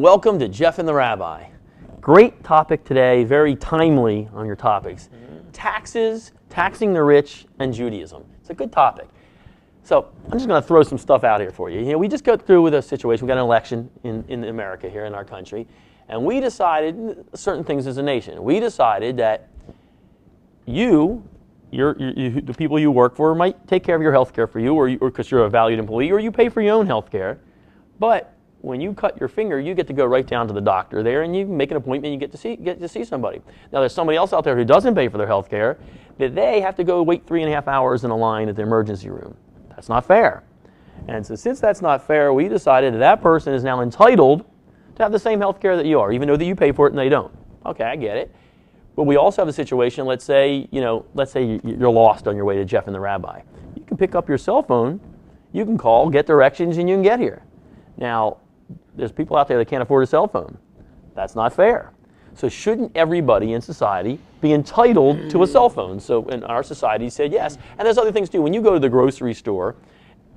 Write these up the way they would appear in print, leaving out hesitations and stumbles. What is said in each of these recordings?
and welcome to Jeff and the Rabbi. Great topic today, very timely on your topics. Taxes, taxing the rich, and Judaism. It's a good topic. So I'm just going to throw some stuff out here for you. We just got through with a situation. We got an election in America here in our country, and we decided certain things as a nation. We decided that the people you work for might take care of your health care for you, or because you're a valued employee, or you pay for your own health care. But when you cut your finger, you get to go right down to the doctor there, and you make an appointment. And you get to see somebody. Now, there's somebody else out there who doesn't pay for their health care, that they have to go wait 3.5 hours in a line at the emergency room. That's not fair. And so, since that's not fair, we decided that person is now entitled to have the same health care that you are, even though that you pay for it and they don't. Okay, I get it. But we also have a situation. Let's say you're lost on your way to Jeff and the Rabbi. You can pick up your cell phone, you can call, get directions, and you can get here. Now, there's people out there that can't afford a cell phone. That's not fair. So shouldn't everybody in society be entitled to a cell phone? So in our society said yes. And there's other things too. When you go to the grocery store,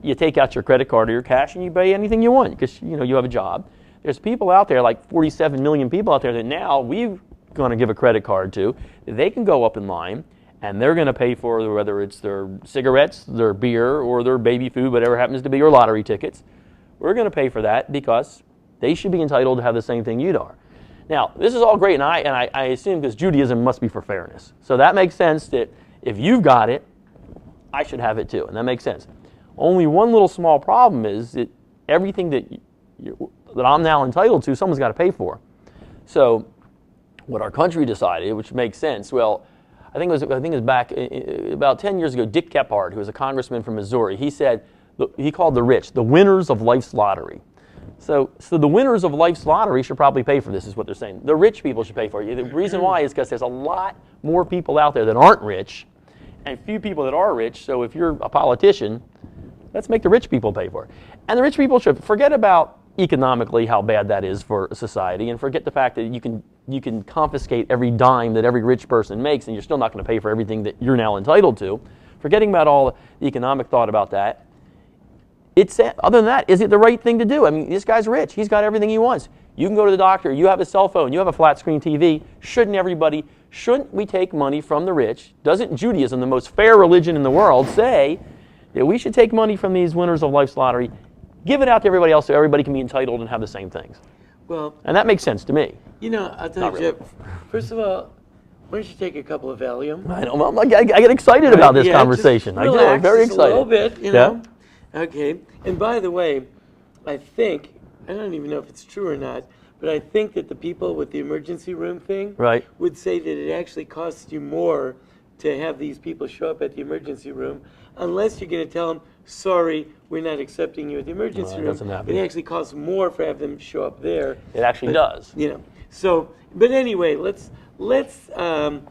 you take out your credit card or your cash and you pay anything you want because you have a job. There's people out there, like 47 million people out there, that now we're going to give a credit card to. They can go up in line and they're going to pay for whether it's their cigarettes, their beer, or their baby food, whatever happens to be, or lottery tickets. We're going to pay for that because they should be entitled to have the same thing you are. Now, this is all great, and I assume because Judaism must be for fairness. So that makes sense that if you've got it, I should have it too, and that makes sense. Only one little small problem is that everything that I'm now entitled to, someone's got to pay for. So what our country decided, which makes sense, well, I think it was back about 10 years ago, Dick Kephart, who was a congressman from Missouri, he called the rich the winners of life's lottery. So the winners of life's lottery should probably pay for this, is what they're saying. The rich people should pay for it. The reason why is because there's a lot more people out there that aren't rich and few people that are rich. So if you're a politician, let's make the rich people pay for it. And the rich people should forget about economically how bad that is for society, and forget the fact that you can confiscate every dime that every rich person makes and you're still not going to pay for everything that you're now entitled to. Forgetting about all the economic thought about that. Other than that, is it the right thing to do? I mean, this guy's rich. He's got everything he wants. You can go to the doctor. You have a cell phone. You have a flat screen TV. Shouldn't we take money from the rich? Doesn't Judaism, the most fair religion in the world, say that we should take money from these winners of life's lottery, give it out to everybody else so everybody can be entitled and have the same things? Well, and that makes sense to me. I'll tell you, Jeff, first of all, why don't you take a couple of Valium? I know. I get excited about this conversation. I get very excited. A little bit, Yeah. Okay, and by the way, I don't even know if it's true or not, but I think that the people with the emergency room thing would say that it actually costs you more to have these people show up at the emergency room, unless you're going to tell them, sorry, we're not accepting you at the emergency room. It actually costs more for have them show up there. It actually does. So, but anyway, let's the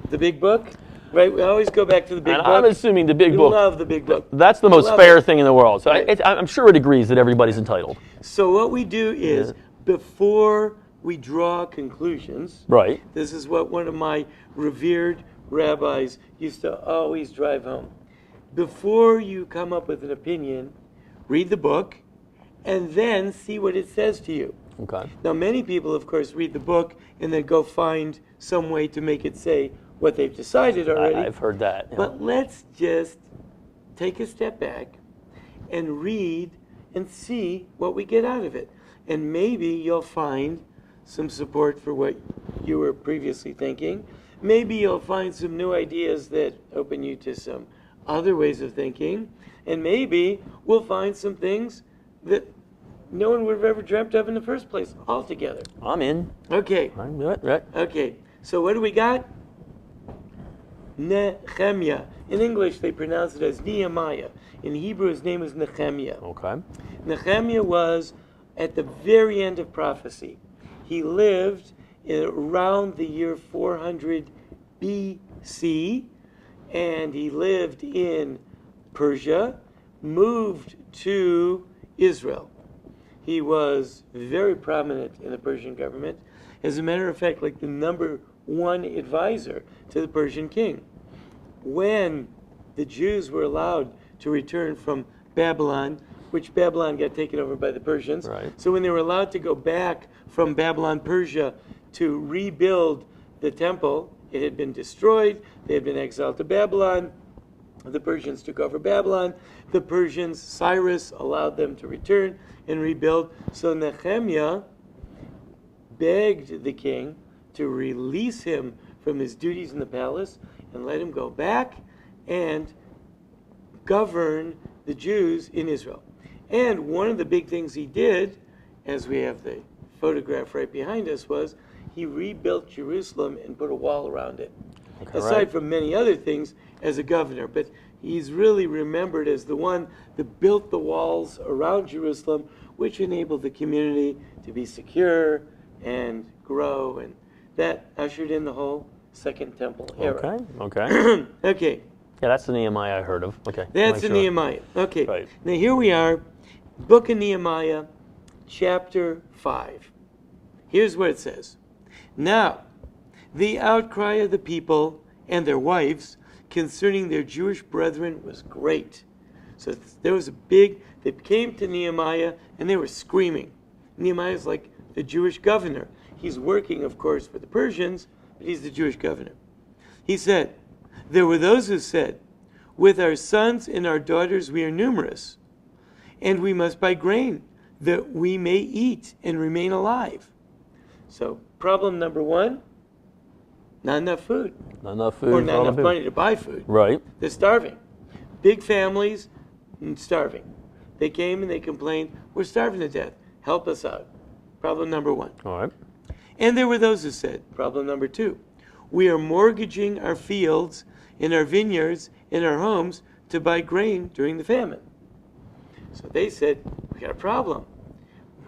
big book. Right, we always go back to the big book. I'm assuming the big book. We love the big book. That's the most fair thing in the world. So I'm sure it agrees that everybody's entitled. So what we do is, before we draw conclusions, this is what one of my revered rabbis used to always drive home. Before you come up with an opinion, read the book, and then see what it says to you. Okay. Now, many people, of course, read the book and then go find some way to make it say what they've decided already. I've heard that. Yeah. But let's just take a step back and read and see what we get out of it. And maybe you'll find some support for what you were previously thinking. Maybe you'll find some new ideas that open you to some other ways of thinking. And maybe we'll find some things that no one would have ever dreamt of in the first place altogether. I'm in. Okay. I'm right. Okay. So what do we got? Nehemiah. In English, they pronounce it as Nehemiah. In Hebrew, his name is Nehemiah. Okay. Nehemiah was at the very end of prophecy. He lived around the year 400 BC, and he lived in Persia, moved to Israel. He was very prominent in the Persian government. As a matter of fact, like the number one advisor to the Persian king. When the Jews were allowed to return from Babylon which Babylon got taken over by the Persians. Right. So when they were allowed to go back from Babylon, Persia, to rebuild the temple, it had been destroyed. They had been exiled to Babylon. The Persians took over Babylon. The Persians, Cyrus, allowed them to return and rebuild. So Nehemiah begged the king to release him from his duties in the palace and let him go back and govern the Jews in Israel. And one of the big things he did, as we have the photograph right behind us, was he rebuilt Jerusalem and put a wall around it. Okay, Aside right. from many other things as a governor. But he's really remembered as the one that built the walls around Jerusalem, which enabled the community to be secure and grow. And that ushered in the whole Second Temple era. Okay. Okay. Yeah, that's the Nehemiah I heard of. Okay. That's make the sure. Nehemiah. Okay. Right. Now here we are, Book of Nehemiah, chapter 5. Here's what it says. Now, the outcry of the people and their wives concerning their Jewish brethren was great. So there was they came to Nehemiah and they were screaming. Nehemiah is like the Jewish governor. He's working, of course, for the Persians, but he's the Jewish governor. He said, there were those who said, with our sons and our daughters we are numerous, and we must buy grain that we may eat and remain alive. So problem number one, not enough food. Not enough food. Or for not all the enough people. money to buy food. Right. They're starving. Big families, and starving. They came and they complained, we're starving to death. Help us out. Problem number one. All right. And there were those who said, problem number two, we are mortgaging our fields and our vineyards and our homes to buy grain during the famine. So they said, we got a problem.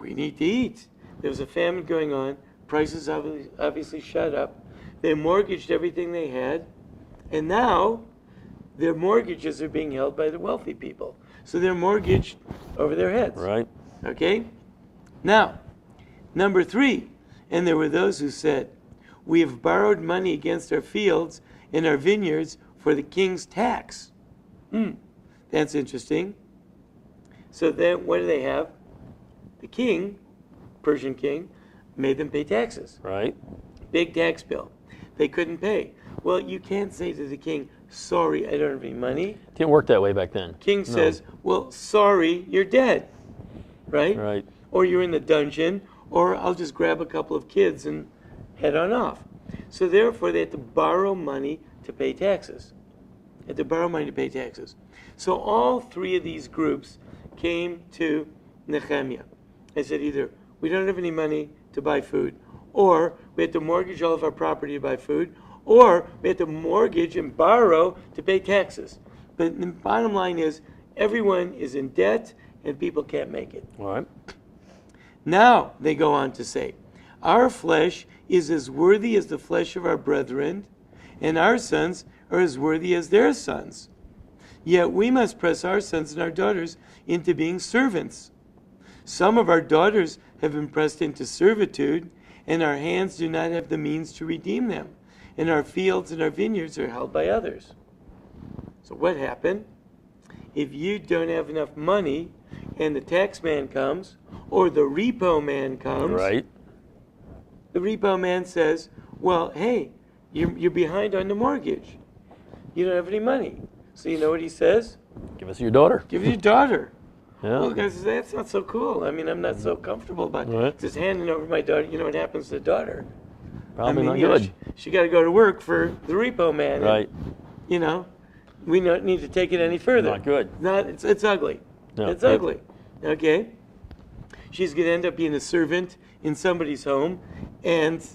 We need to eat. There was a famine going on. Prices obviously shot up. They mortgaged everything they had. And now their mortgages are being held by the wealthy people. So they're mortgaged over their heads. Right. Okay? Now, number three, and there were those who said, we have borrowed money against our fields and our vineyards for the king's tax. That's interesting. So then what do they have? The king, Persian king, made them pay taxes. Right. Big tax bill. They couldn't pay. Well, you can't say to the king, sorry, I don't have any money. Didn't work that way back then. King says, well, sorry, you're dead. Right? Right. Or you're in the dungeon, or I'll just grab a couple of kids and head on off. So therefore, they had to borrow money to pay taxes. They had to borrow money to pay taxes. So all three of these groups came to Nehemiah. They said either we don't have any money to buy food, or we had to mortgage all of our property to buy food, or we had to mortgage and borrow to pay taxes. But the bottom line is everyone is in debt and people can't make it. All right. Now, they go on to say, our flesh is as worthy as the flesh of our brethren, and our sons are as worthy as their sons. Yet we must press our sons and our daughters into being servants. Some of our daughters have been pressed into servitude, and our hands do not have the means to redeem them, and our fields and our vineyards are held by others. So what happened? If you don't have enough money, and the tax man comes, or the repo man comes, Right. the repo man says, well, hey, you're behind on the mortgage. You don't have any money. So you know what he says? Give us your daughter. Give it your daughter. Yeah. Well, the guy says, that's not so cool. I mean, I'm not so comfortable about Right. just handing over my daughter. You know what happens to the daughter? Probably I mean, not you know, good. she got to go to work for the repo man. Right. And, you know, we don't need to take it any further. Not good. It's ugly. No, It's right. ugly. Okay? She's going to end up being a servant in somebody's home, and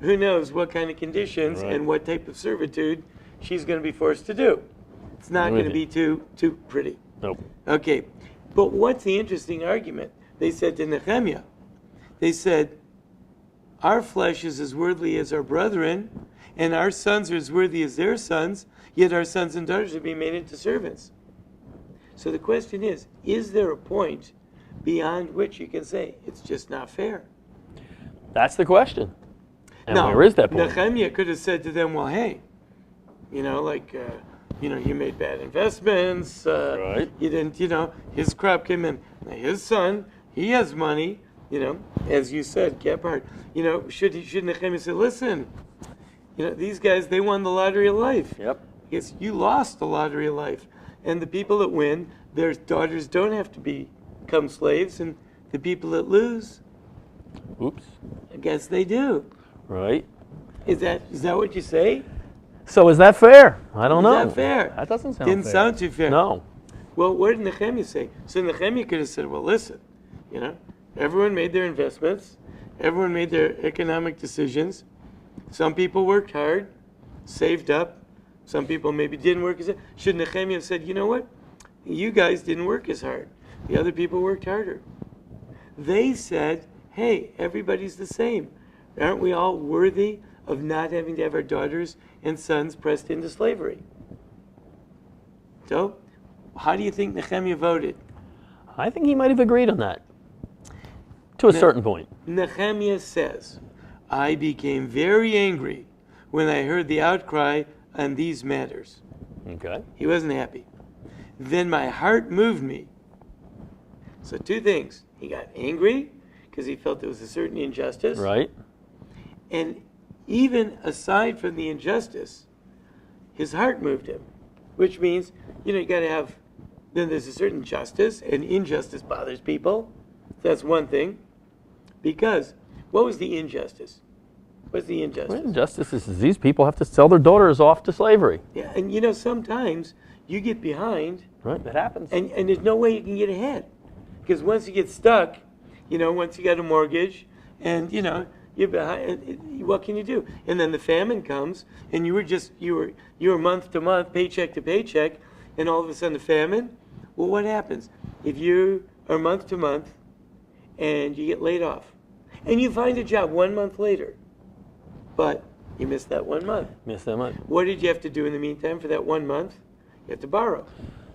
who knows what kind of conditions Right. and what type of servitude she's going to be forced to do. It's not going to be too pretty. Nope. Okay, but what's the interesting argument? They said to Nehemiah, they said, our flesh is as worthy as our brethren, and our sons are as worthy as their sons, yet our sons and daughters are being made into servants. So the question is there a point beyond which you can say it's just not fair? That's the question. And now, where is that point? Nehemiah could have said to them, well, hey, you know, like, you made bad investments. Right. You didn't, his crop came in Now his son, he has money, as you said, Gephardt, should Nehemiah say, listen, these guys, they won the lottery of life. Yep. Yes, you lost the lottery of life. And the people that win, their daughters don't have to become slaves, and the people that lose, Oops. I guess they do. Right. Is that what you say? So is that fair? I don't know. Is that fair? That doesn't sound Didn't fair. sound too fair. No. Well, what did Nehemiah say? So Nehemiah could have said, well, listen, everyone made their investments. Everyone made their economic decisions. Some people worked hard, saved up. Some people maybe didn't work as hard. Should Nehemiah have said, you know what? You guys didn't work as hard. The other people worked harder. They said, hey, everybody's the same. Aren't we all worthy of not having to have our daughters and sons pressed into slavery? So, how do you think Nehemiah voted? I think he might have agreed on that. To a certain point. Nehemiah says, I became very angry when I heard the outcry on these matters. Okay. He wasn't happy. Then my heart moved me. So two things. He got angry because he felt there was a certain injustice. Right. And even aside from the injustice, his heart moved him. Which means, you got to have, then there's a certain justice, and injustice bothers people. That's one thing. Because, what was the injustice? What's the injustice? Well, injustice is these people have to sell their daughters off to slavery. Yeah, and sometimes you get behind. Right, that happens. And there's no way you can get ahead. Because once you get stuck, once you got a mortgage, and, you're behind, what can you do? And then the famine comes, and you were month to month, paycheck to paycheck, and all of a sudden the famine, well, what happens? If you are month to month, and you get laid off, and you find a job 1 month later, but you missed that 1 month. Missed that month. What did you have to do in the meantime for that 1 month? You have to borrow.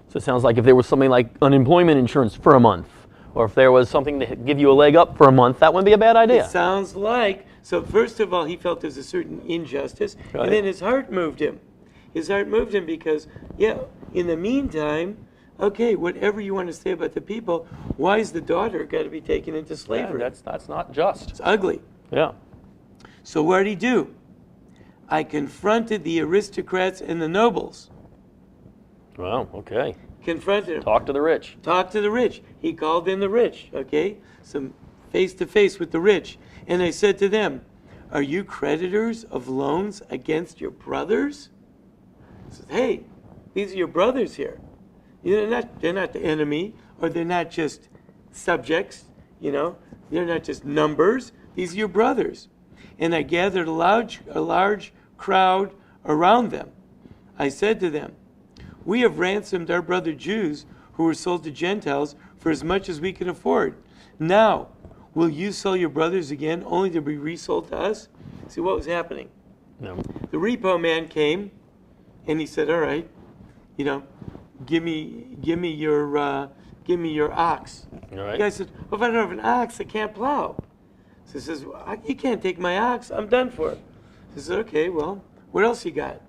So it sounds like if there was something like unemployment insurance for a month, or if there was something to give you a leg up for a month, that wouldn't be a bad idea. It sounds like, so first of all, he felt there's a certain injustice, Right. and then his heart moved him. His heart moved him because, in the meantime, okay, whatever you want to say about the people, why is the daughter got to be taken into slavery? Yeah, that's not just. It's ugly. Yeah. So what did he do? I confronted the aristocrats and the nobles. Well, okay. Confronted them. Talk to the rich. Talk to the rich. He called in the rich, okay? Some face-to-face with the rich. And I said to them, are you creditors of loans against your brothers? He says, hey, these are your brothers here. They're not the enemy, or they're not just subjects, they're not just numbers. These are your brothers. And I gathered a large crowd around them. I said to them, we have ransomed our brother Jews who were sold to Gentiles for as much as we can afford. Now, will you sell your brothers again only to be resold to us? See what was happening? No. The repo man came, and he said, all right, give me your ox. All right. The guy said, well, if I don't have an ox, I can't plow. So he says, well, you can't take my ox. I'm done for. He says, okay, well, what else you got?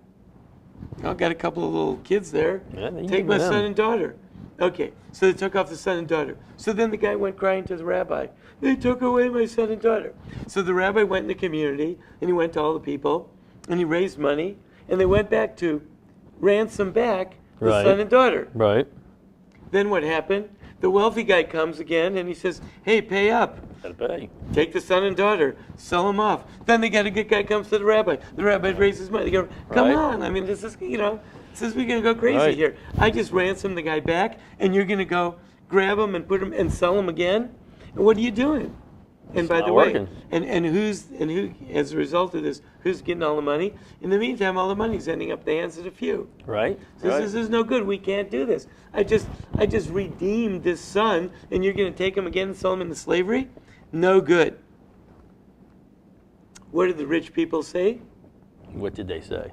I've got a couple of little kids there. Yeah, then you Take give my them. son and daughter. Okay, so they took off the son and daughter. So then the guy went crying to the rabbi. They took away my son and daughter. So the rabbi went in the community, and he went to all the people, and he raised money, and they went back to ransom back the Right. son and daughter. Right. Then what happened? The wealthy guy comes again, and he says, hey, pay up. Gotta pay. Take the son and daughter, sell them off. Then they got a good guy comes to the rabbi. The rabbi raises money. They go, come Right. on. I mean, this is we're going to go crazy Right. here. I just ransomed the guy back, and you're going to go grab him and put him and sell him again? And what are you doing? And It's by not the way, working. and who as a result of this, who's getting all the money? In the meantime, all the money's ending up in the hands of the few. Right. So Right. this is no good. We can't do this. I just redeemed this son, and you're going to take him again and sell him into slavery? No good. What did the rich people say? What did they say?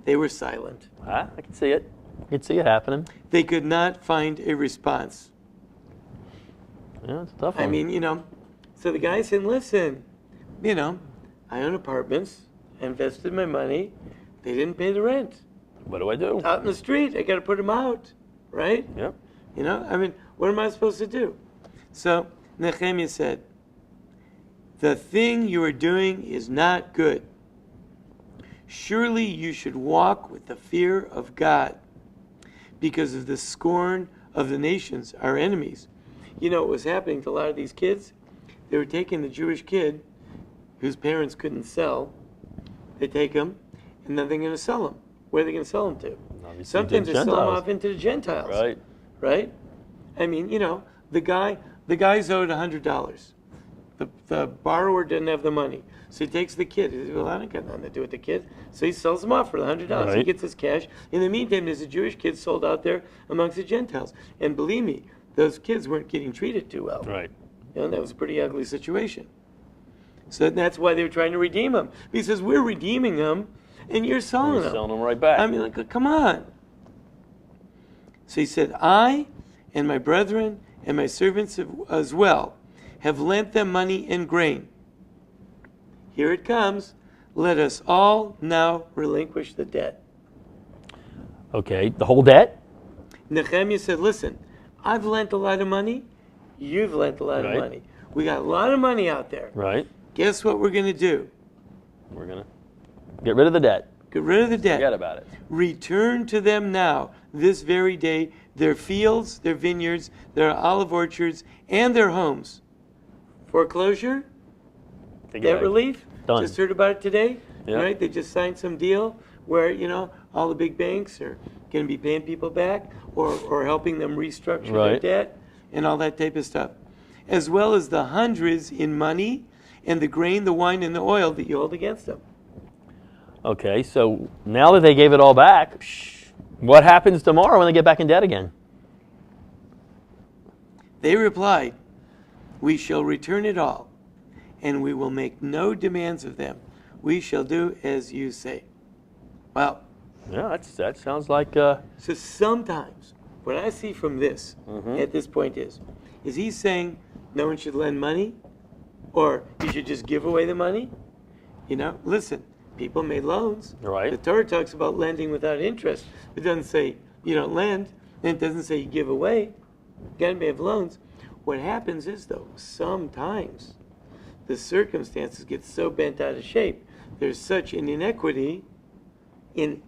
They were silent. I can see it. I can see it happening. They could not find a response. Yeah, it's a tough one. I mean, so the guy said, listen, I own apartments. I invested my money. They didn't pay the rent. what do I do? Out in the street, I got to put them out, right? Yep. I mean, what am I supposed to do? So Nehemiah said, "The thing you are doing is not good. Surely you should walk with the fear of God because of the scorn of the nations, our enemies." You know what was happening to a lot of these kids? They were taking the Jewish kid whose parents couldn't sell. They take him, and then they're going to sell him. Where are they going to sell him to? Obviously Sometimes to they sell him Gentiles. off into the Gentiles. Right. Right? I mean, you know, the guy's owed $100. The borrower didn't have the money. So he takes the kid. He says, well, I don't got nothing to do with the kid. So he sells him off for the $100. He Right. gets his cash. In the meantime, there's a Jewish kid sold out there amongst the Gentiles. And believe me, those kids weren't getting treated too well. Right. You know, that was a pretty ugly situation. So that's why they were trying to redeem him. He says, we're redeeming him, and you're selling You're him. selling them right back. I mean, like, come on. So he said, I and my brethren and my servants as well have lent them money and grain. Here it comes. Let us all now relinquish the debt. Okay, the whole debt? Nehemiah said, listen, I've lent a lot of money. You've lent a lot Right. of money. We got a lot of money out there. Right. Guess what we're going to do? We're going to get rid of the debt. Get rid of the debt. Forget about it. Return to them now, this very day, their fields, their vineyards, their olive orchards, and their homes. Foreclosure? Take it Debt back. relief? Done. Just heard about it today. Yeah. Right? They just signed some deal where, you know, all the big banks are going to be paying people back or helping them restructure their Right. debt and all that type of stuff. As well as the hundreds in money and the grain, the wine, and the oil that you hold against them. Okay, so now that they gave it all back, what happens tomorrow when they get back in debt again? They replied, we shall return it all, and we will make no demands of them. We shall do as you say. Well, Yeah, that sounds like so sometimes what I see from this at this point is he saying no one should lend money or you should just give away the money? You know, listen, people made loans. Right. The Torah talks about lending without interest. It doesn't say you don't lend, and it doesn't say you give away. You gotta have loans. What happens is, though, sometimes the circumstances get so bent out of shape, there's such an inequity, right,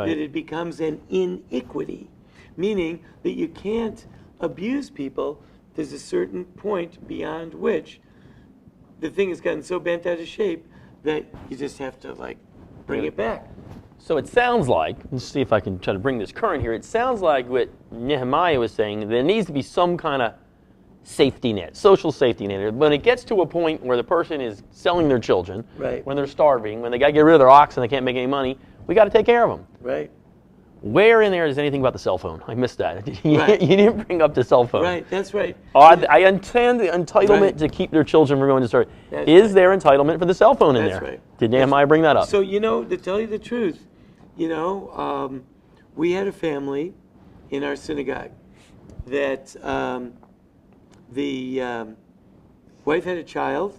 that it becomes an iniquity, meaning that you can't abuse people. There's a certain point beyond which the thing has gotten so bent out of shape that you just have to, like, bring it back. So it sounds like, let's see if I can try to bring this current here. It sounds like what Nehemiah was saying, there needs to be some kind of safety net, social safety net. When it gets to a point where the person is selling their children, Right. when they're starving, when they got to get rid of their ox and they can't make any money, we got to take care of them. Right. Where in there is anything about the cell phone? I missed that. Right. You didn't bring up the cell phone. Right, that's right. I understand the entitlement Right. to keep their children from going to start. That's Is right. there entitlement for the cell phone in That's there? right. Did Nehemiah bring that up? So, you know, to tell you the truth, you know, we had a family in our synagogue that the wife had a child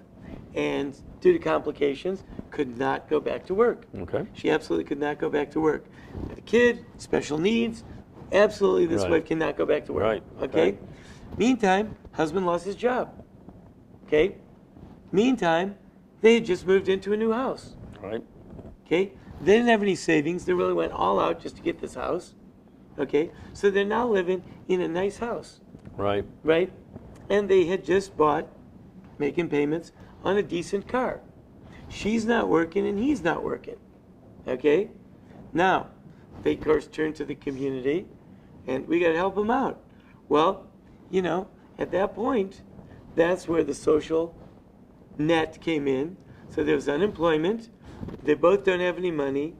and due to complications could not go back to work. Okay. She absolutely could not go back to work. Had a kid, special needs, absolutely this Right. wife cannot go back to work. Right, Okay? okay. Meantime, husband lost his job. Okay? Meantime, they had just moved into a new house. Right. Okay? They didn't have any savings. They really went all out just to get this house. Okay? So they're now living in a nice house. Right. Right? And they had just bought, making payments on a decent car. She's not working and he's not working. Okay? Now, they of course turn to the community and we got to help them out. Well, you know, at that point, that's where the social net came in. So there was unemployment. They both don't have any money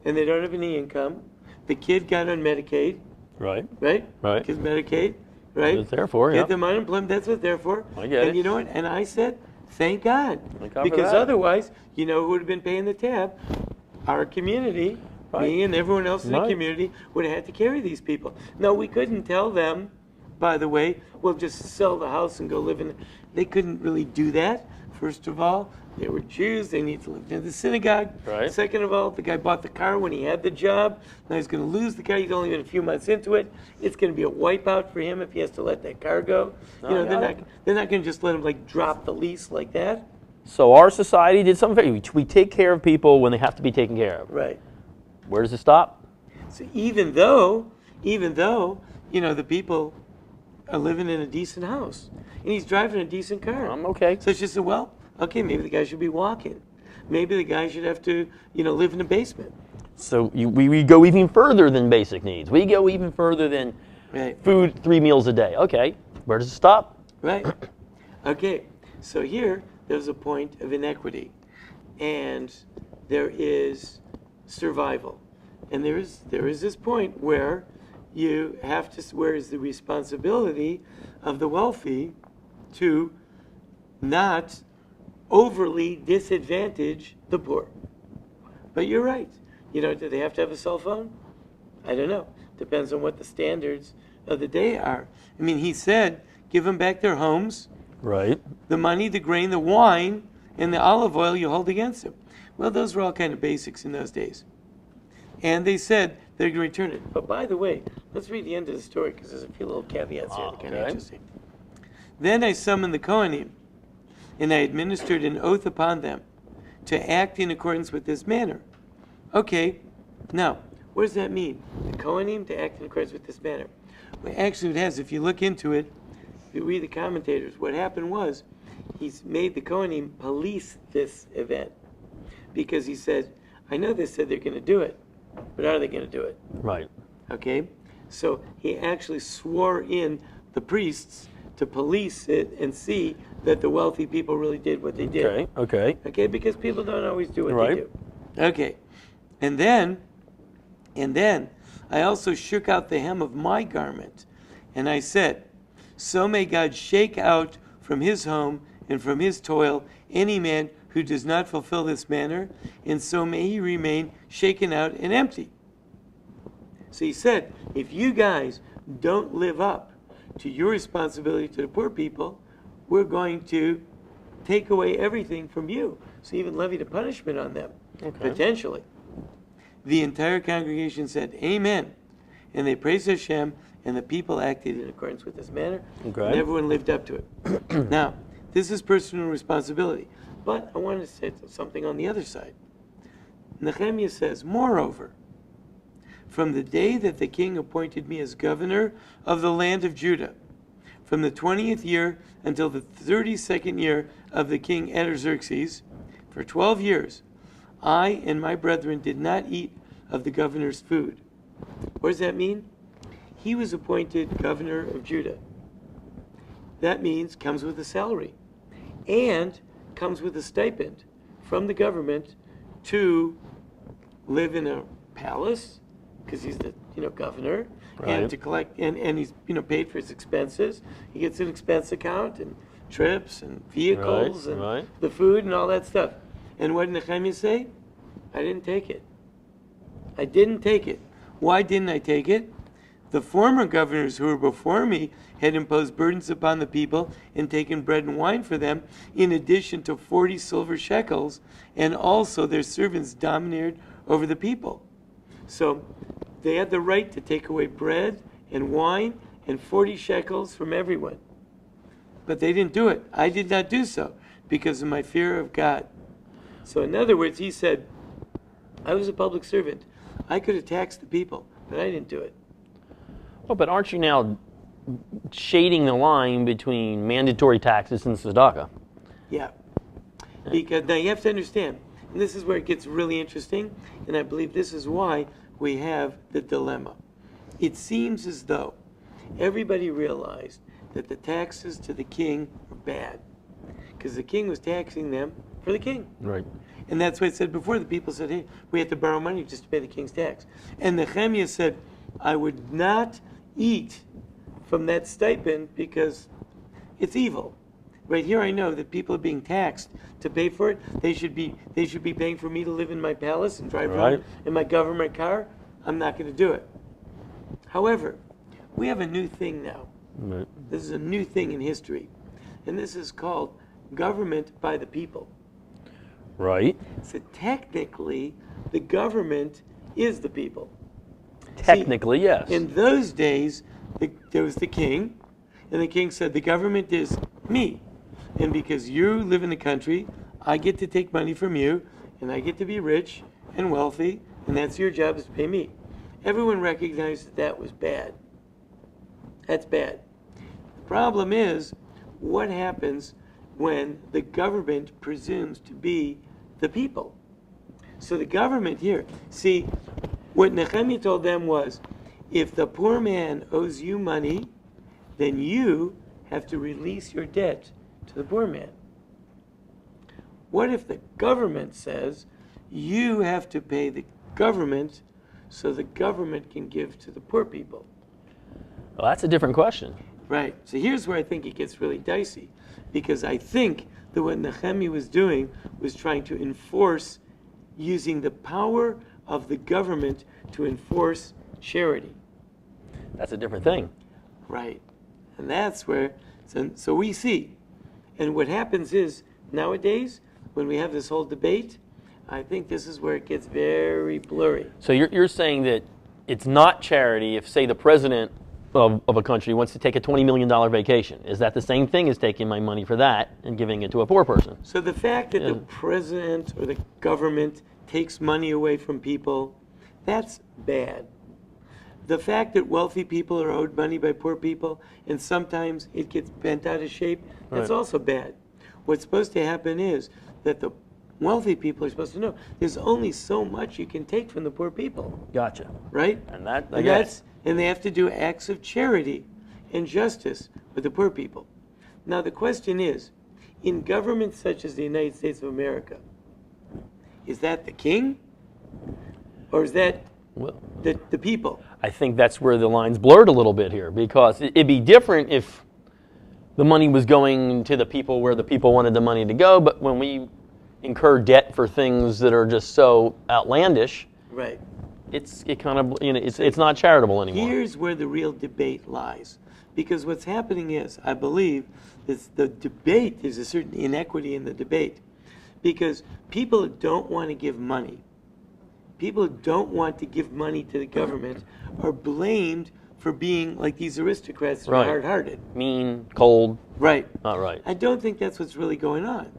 and they don't have any income. The kid got on Medicaid. Right. Right? Right. Because Medicaid, right? That's what it's there for, yeah. Get them unemployment, that's what they're for. I get and it. you know what? And I said, thank God. Thank God for Because that. otherwise, you know who would have been paying the tab? Our community, Right. me and everyone else in the Right. community would have had to carry these people. No, we couldn't tell them, by the way, we'll just sell the house and go live in. They couldn't really do that First of all, they were Jews. They need to live near the synagogue. Right. Second of all, the guy bought the car when he had the job. Now he's going to lose the car. He's only been a few months into it. It's going to be a wipeout for him if he has to let that car go. They're not going to just let him like drop the lease like that. So our society did something. We take care of people when they have to be taken care of. Right. Where does it stop? So even though the people are living in a decent house and he's driving a decent car. Okay. So it's just okay, maybe the guy should be walking. Maybe the guy should have to, live in a basement. So we go even further than basic needs. We go even further than food 3 meals a day. Okay. Where does it stop? Right. Okay. So here, there's a point of inequity. And there is survival. And there is this point where you have to, where is the responsibility of the wealthy to not overly disadvantage the poor. But you're right. Do they have to have a cell phone? I don't know. Depends on what the standards of the day are. I mean, he said, give them back their homes. Right. The money, the grain, the wine, and the olive oil you hold against them. Well, those were all kind of basics in those days. And they said they're going to return it. But by the way, let's read the end of the story because there's a few little caveats here that are kind of interesting. Then I summoned the Kohanim, and I administered an oath upon them to act in accordance with this manner. Okay, now, what does that mean? The Kohanim to act in accordance with this manner. Well, actually, it has. If you look into it, if you read the commentators, what happened was he's made the Kohanim police this event because he said, I know they said they're going to do it, but are they going to do it? Right. Okay, so he actually swore in the priests to police it and see that the wealthy people really did what they did. Okay, because people don't always do what they do. Okay, and then I also shook out the hem of my garment, and I said, so may God shake out from his home and from his toil any man who does not fulfill this manner, and so may he remain shaken out and empty. So he said, if you guys don't live up to your responsibility to the poor people, we're going to take away everything from you. So even levied a punishment on them, potentially. The entire congregation said, Amen. And they praised Hashem, and the people acted in accordance with this manner, and everyone lived up to it. Now, this is personal responsibility. But I wanted to say something on the other side. Nehemiah says, moreover, from the day that the king appointed me as governor of the land of Judah, from the 20th year until the 32nd year of the king Artaxerxes, for 12 years, I and my brethren did not eat of the governor's food. What does that mean? He was appointed governor of Judah. That means comes with a salary and comes with a stipend from the government to live in a palace because he's the governor, and to collect and he's paid for his expenses. He gets an expense account and trips and vehicles and the food and all that stuff. And what did Nehemiah say? I didn't take it. I didn't take it. Why didn't I take it? The former governors who were before me had imposed burdens upon the people and taken bread and wine for them, in addition to 40 silver shekels, and also their servants domineered over the people. So they had the right to take away bread and wine and 40 shekels from everyone. But they didn't do it. I did not do so because of my fear of God. So in other words, he said, I was a public servant. I could have taxed the people, but I didn't do it. Well, but aren't you now shading the line between mandatory taxes and tzedakah? Yeah. Because now you have to understand, and this is where it gets really interesting, and I believe this is why we have the dilemma. It seems as though everybody realized that the taxes to the king were bad, because the king was taxing them for the king. Right. And that's what I said before. The people said, hey, we have to borrow money just to pay the king's tax. And Nehemiah said, I would not eat from that stipend because it's evil. Right here I know that people are being taxed to pay for it. They should be paying for me to live in my palace and drive around in my government car. I'm not going to do it. However, we have a new thing now. Right. This is a new thing in history. And this is called government by the people. Right. So technically, the government is the people. Technically, See, yes. in those days, there was the king, and the king said, the government is me. And because you live in the country, I get to take money from you, and I get to be rich and wealthy, and that's your job, is to pay me. Everyone recognized that that was bad. That's bad. The problem is, what happens when the government presumes to be the people? So the government here, see, what Nehemiah told them was, if the poor man owes you money, then you have to release your debt to the poor man. What if the government says you have to pay the government so the government can give to the poor people? Well, that's a different question. Right. So here's where I think it gets really dicey, because I think that what Nehemiah was doing was trying to enforce, using the power of the government to enforce charity. That's a different thing. Right. And that's where, so we see. And what happens is, nowadays, when we have this whole debate, I think this is where it gets very blurry. So you're saying that it's not charity if, say, the president of a country wants to take a $20 million vacation. Is that the same thing as taking my money for that and giving it to a poor person? So the fact that the president or the government takes money away from people, that's bad. The fact that wealthy people are owed money by poor people, and sometimes it gets bent out of shape, that's also bad. What's supposed to happen is that the wealthy people are supposed to know there's only so much you can take from the poor people. Gotcha. Right? And they have to do acts of charity and justice with the poor people. Now the question is, in governments such as the United States of America, is that the king? Or is that the people? I think that's where the line's blurred a little bit here, because it'd be different if the money was going to the people where the people wanted the money to go, but when we incur debt for things that are just so outlandish, right, it's not charitable anymore. Here's where the real debate lies, because what's happening is, I believe, is the debate, there's a certain inequity in the debate, because people who don't want to give money, people who don't want to give money to the government are blamed for being like these aristocrats who are hard-hearted. Mean, cold. Right. Not right. I don't think that's what's really going on,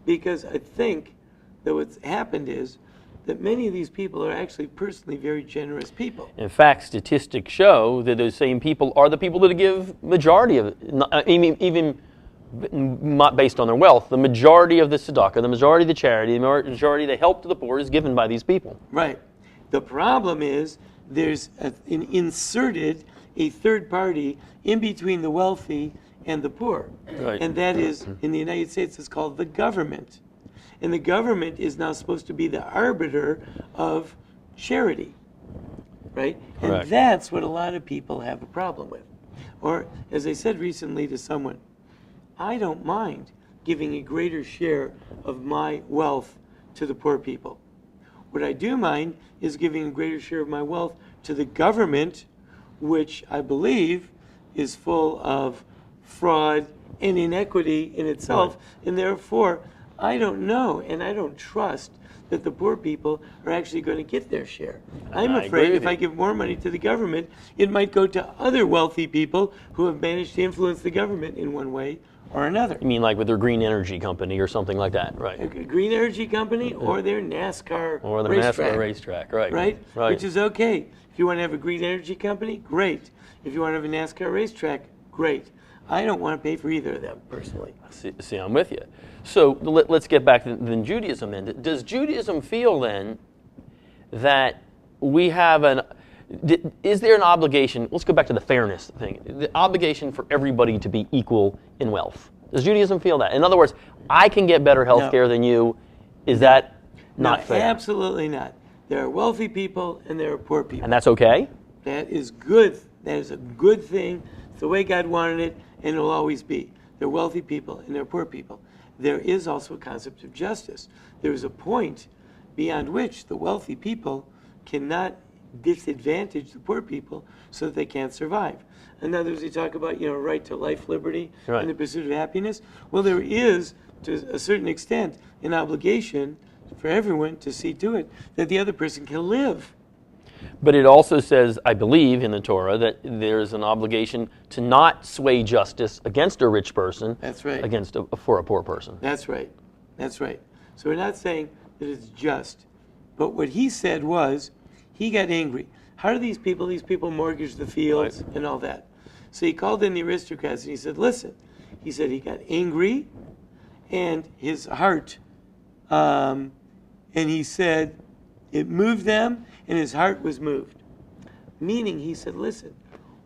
because I think that what's happened is that many of these people are actually personally very generous people. In fact, statistics show that those same people are the people that give majority of it, even not based on their wealth, the majority of the tzedakah, the majority of the charity, the majority of the help to the poor is given by these people. Right. The problem is there's inserted a third party in between the wealthy and the poor. Right. And that is, in the United States, it's called the government. And the government is now supposed to be the arbiter of charity. Right? Correct. And that's what a lot of people have a problem with. Or, as I said recently to someone, I don't mind giving a greater share of my wealth to the poor people. What I do mind is giving a greater share of my wealth to the government, which I believe is full of fraud and inequity in itself. Right. And therefore, I don't know and I don't trust that the poor people are actually going to get their share. I'm afraid if I give more money to the government, it might go to other wealthy people who have managed to influence the government in one way or another. You mean like with their green energy company or something like that, right? A green energy company or their NASCAR or their racetrack. NASCAR racetrack, right? Right? Right. Which is okay. If you want to have a green energy company, great. If you want to have a NASCAR racetrack, great. I don't want to pay for either of them, personally. See, I'm with you. So let's get back to then Judaism then. Does Judaism feel then that we have is there an obligation, let's go back to the fairness thing, the obligation for everybody to be equal in wealth? Does Judaism feel that? In other words, I can get better health care than you. Is that not fair? Absolutely not. There are wealthy people and there are poor people. And that's okay? That is good. That is a good thing. It's the way God wanted it, and it will always be. There are wealthy people and there are poor people. There is also a concept of justice. There is a point beyond which the wealthy people cannot disadvantage the poor people so that they can't survive. In other words, we talk about, right to life, liberty, Right. and the pursuit of happiness. Well, there is, to a certain extent, an obligation for everyone to see to it that the other person can live. But it also says, I believe, in the Torah, that there's an obligation to not sway justice against a rich person. That's right. For a poor person. That's right. That's right. So we're not saying that it's just. But what he said was, he got angry. How do these people mortgage the fields and all that? So he called in the aristocrats and he said, listen. He said he got angry and his heart, and he said it moved them and his heart was moved. Meaning, he said, listen,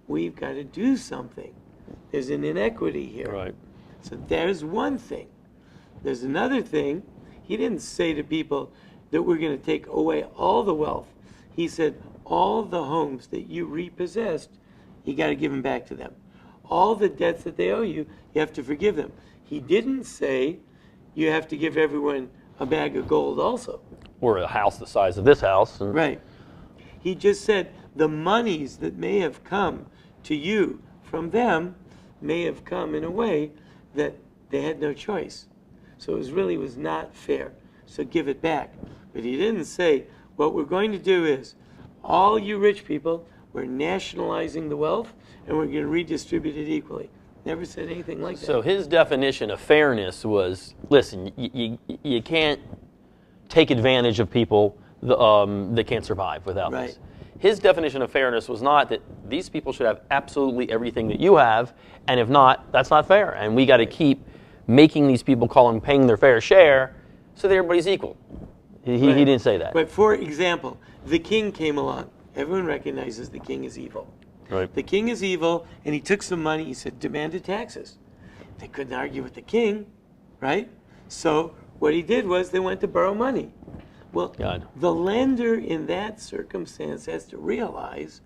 we've got to do something. There's an inequity here. Right. So there's one thing. There's another thing. He didn't say to people that we're going to take away all the wealth. He said, all the homes that you repossessed, you got to give them back to them. All the debts that they owe you, you have to forgive them. He didn't say you have to give everyone a bag of gold also. Or a house the size of this house. Right. He just said the monies that may have come to you from them may have come in a way that they had no choice. So it really was not fair. So give it back. But he didn't say, what we're going to do is, all you rich people, we're nationalizing the wealth and we're going to redistribute it equally. Never said anything like that. So his definition of fairness was, listen, you can't take advantage of people that can't survive without this. His definition of fairness was not that these people should have absolutely everything that you have, and if not, that's not fair. And we got to keep making these people paying their fair share so that everybody's equal. He didn't say that. But for example, the king came along. Everyone recognizes the king is evil. Right. The king is evil, and he took some money. He said, demanded taxes. They couldn't argue with the king, right? So what he did was they went to borrow money. Well, the lender in that circumstance has to realize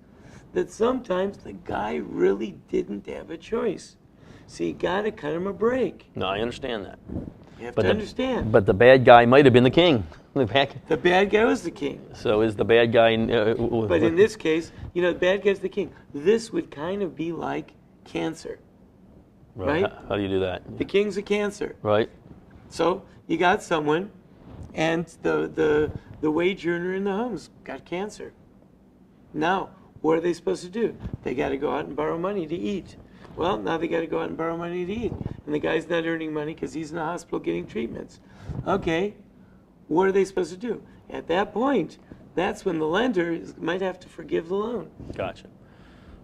that sometimes the guy really didn't have a choice. So you got to cut him a break. No, I understand that. You have to understand. But the bad guy might have been the king. The bad guy was the king. So is the bad guy... but in this case, the bad guy's the king. This would kind of be like cancer. Right? How do you do that? The king's a cancer. Right. So you got someone, and the wage earner in the homes got cancer. Now, what are they supposed to do? They got to go out and borrow money to eat. Well, now they got to go out and borrow money to eat. And the guy's not earning money because he's in the hospital getting treatments. Okay, what are they supposed to do? At that point, that's when the lender might have to forgive the loan. Gotcha.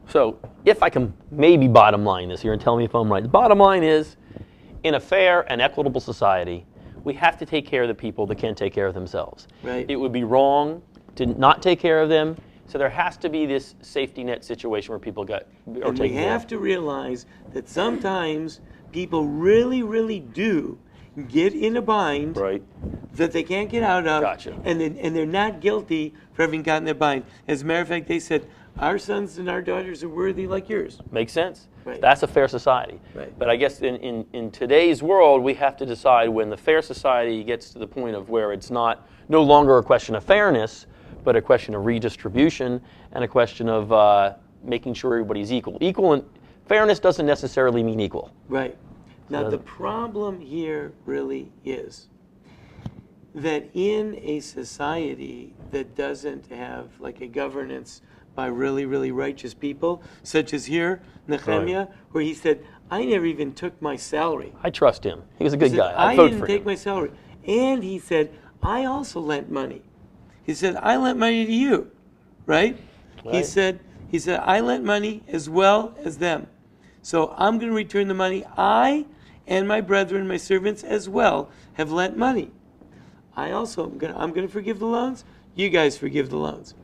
So if I can maybe bottom line this here and tell me if I'm right. The bottom line is, in a fair and equitable society, we have to take care of the people that can't take care of themselves. Right. It would be wrong to not take care of them. So there has to be this safety net situation where people are taken care of. We have to realize that sometimes people really, really do get in a bind that they can't get out of. Gotcha. And they're not guilty for having gotten in a bind. As a matter of fact, they said, our sons and our daughters are worthy like yours. Makes sense. Right. That's a fair society. Right. But I guess in today's world, we have to decide when the fair society gets to the point of where it's no longer a question of fairness, but a question of redistribution and a question of making sure everybody's equal. Equal and fairness doesn't necessarily mean equal. Right. Now, the problem here really is that in a society that doesn't have like a governance by really, really righteous people, such as here, Nehemiah, where he said, I never even took my salary. I trust him. He was a good guy. I vote didn't for take him. my salary. And he said, I also lent money. He said, I lent money to you, right? He said, I lent money as well as them. So I'm going to return the money. I and my brethren, my servants as well, have lent money. I'm going to forgive the loans. You guys forgive the loans.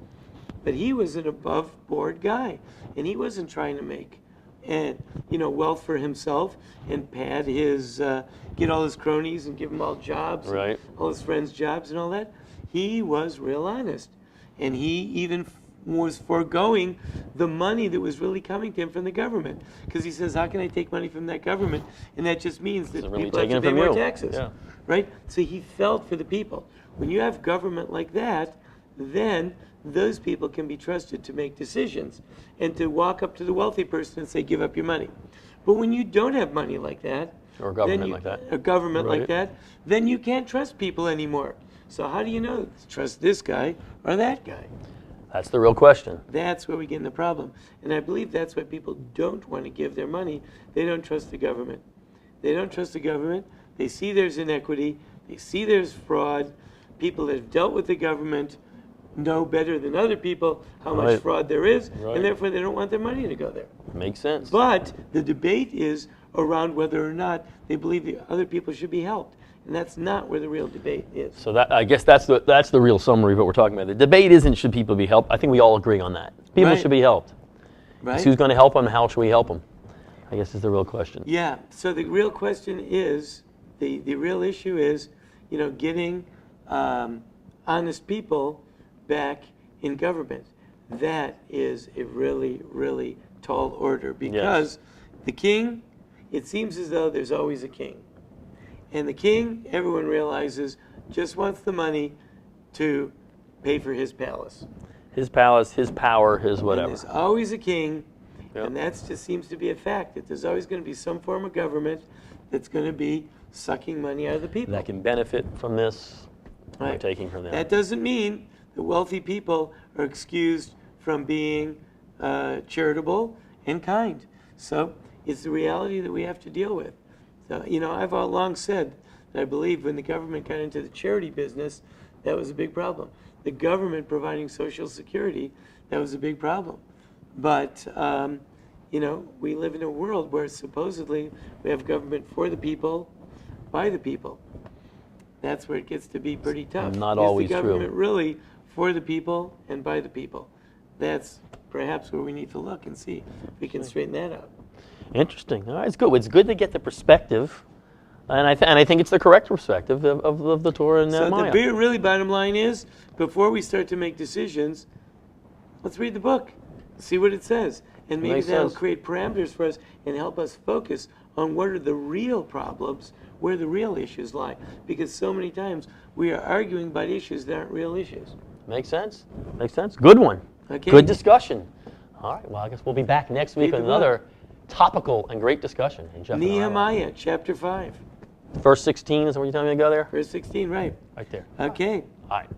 But he was an above board guy, and he wasn't trying to make wealth for himself and pad his get all his cronies and give them all jobs, all his friends jobs and all that. He was real honest, and he even was foregoing the money that was really coming to him from the government, because he says, how can I take money from that government? And that just means that really people have to taking it pay from more you. taxes, right? So he felt for the people. When you have government like that, then those people can be trusted to make decisions and to walk up to the wealthy person and say, give up your money. But when you don't have money like that, Or government like that. a government Right. like that, then you can't trust people anymore. So how do you know to trust this guy or that guy? That's the real question. That's where we get in the problem. And I believe that's why people don't want to give their money. They don't trust the government. They don't trust the government. They see there's inequity. They see there's fraud. People that have dealt with the government know better than other people how much Right. fraud there is, Right. and therefore they don't want their money to go there. Makes sense. But the debate is around whether or not they believe the other people should be helped. And that's not where the real debate is. So that, I guess that's the real summary of what we're talking about. The debate isn't should people be helped. I think we all agree on that. People Right. should be helped. Right? Who's going to help them? How should we help them? I guess is the real question. Yeah. So the real question is, the real issue is, getting honest people back in government. That is a really, really tall order because the king, it seems as though there's always a king. And the king, everyone realizes, just wants the money to pay for his palace. His palace, his power, his And whatever. there's always a king, Yep. and that just seems to be a fact, that there's always going to be some form of government that's going to be sucking money out of the people. That can benefit from this, or Right. taking from them. That doesn't mean the wealthy people are excused from being charitable and kind. So it's the reality that we have to deal with. So, I've all long said that I believe when the government got into the charity business, that was a big problem. The government providing Social Security, that was a big problem. But, we live in a world where supposedly we have government for the people, by the people. That's where it gets to be pretty tough. Not always Is the true. government really for the people and by the people? That's perhaps where we need to look and see if we can straighten that out. Interesting. All right, it's good. It's good to get the perspective, and I think it's the correct perspective of the Torah and So Nehemiah. the really bottom line is, before we start to make decisions, let's read the book, see what it says, and maybe Makes that'll sense. create parameters for us and help us focus on what are the real problems, where the real issues lie. Because so many times we are arguing about issues that aren't real issues. Makes sense. Makes sense. Good one. Okay. Good discussion. All right. Well, I guess we'll be back next week Read with the book. another topical and great discussion. In Jeff and I will. Nehemiah chapter 5, Verse 16 is where you're telling me to go there? verse 16, right? Right there. Okay. All right.